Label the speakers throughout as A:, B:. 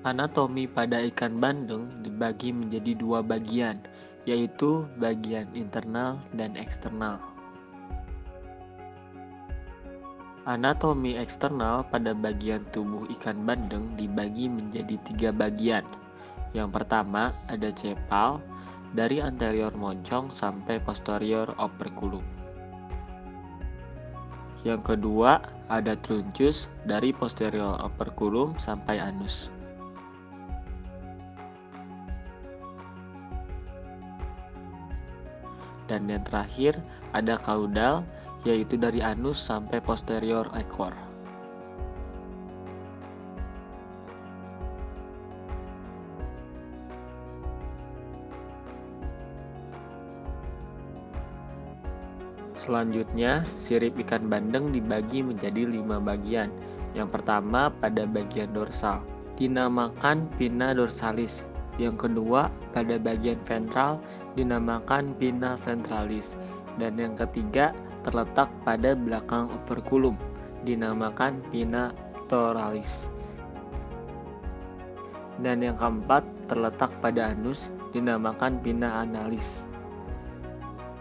A: Anatomi pada ikan bandeng dibagi menjadi dua bagian, yaitu bagian internal dan eksternal. Anatomi eksternal pada bagian tubuh ikan bandeng dibagi menjadi 3 bagian. Yang pertama ada cepal, dari anterior moncong sampai posterior operculum. Yang kedua ada truncus, dari posterior operculum sampai anus. Dan yang terakhir ada caudal, yaitu dari anus sampai posterior ekor. Selanjutnya, sirip ikan bandeng dibagi menjadi 5 bagian. Yang pertama pada bagian dorsal, dinamakan pinna dorsalis. Yang kedua pada bagian ventral, dinamakan pinna ventralis. Dan yang ketiga terletak pada belakang operculum, dinamakan pinna pectoralis. Dan yang keempat terletak pada anus, dinamakan pinna analis.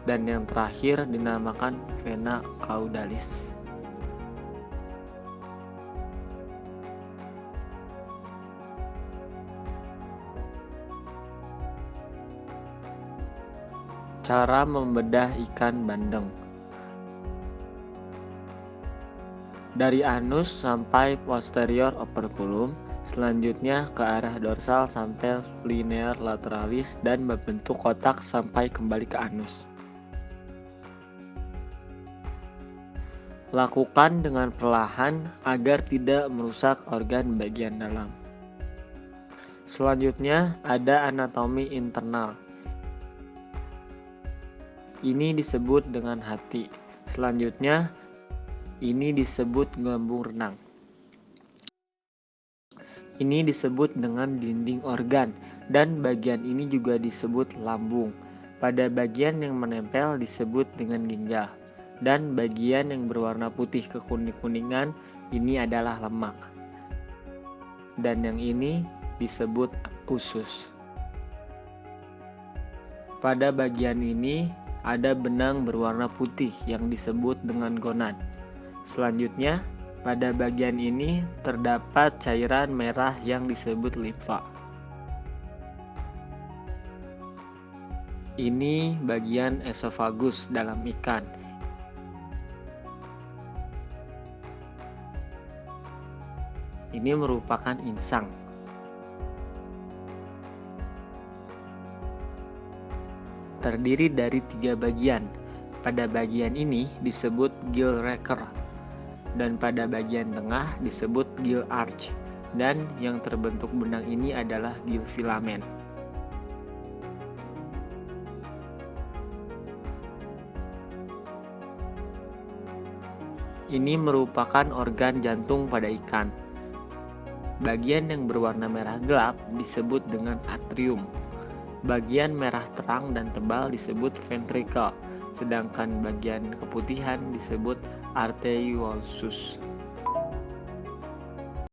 A: Dan yang terakhir dinamakan vena caudalis. Cara membedah ikan bandeng. Dari anus sampai posterior operculum, selanjutnya ke arah dorsal sampai linear lateralis dan membentuk kotak sampai kembali ke anus. Lakukan dengan perlahan agar tidak merusak organ bagian dalam. Selanjutnya ada anatomi internal. Ini disebut dengan hati. Selanjutnya ini disebut gelembung renang. Ini disebut dengan dinding organ, dan bagian ini juga disebut lambung. Pada bagian yang menempel disebut dengan ginjal, dan bagian yang berwarna putih kekuning-kuningan ini adalah lemak. Dan yang ini disebut usus. Pada bagian ini ada benang berwarna putih yang disebut dengan gonad. Selanjutnya, pada bagian ini terdapat cairan merah yang disebut limfa. Ini bagian esofagus dalam ikan. Ini merupakan insang. Terdiri dari 3 bagian. Pada bagian ini disebut gill raker, dan pada bagian tengah disebut gill arch, dan yang terbentuk benang ini adalah gill filamen. Ini merupakan organ jantung pada ikan. Bagian yang berwarna merah gelap disebut dengan atrium. Bagian merah terang dan tebal disebut ventricle, sedangkan bagian keputihan disebut arteriosus.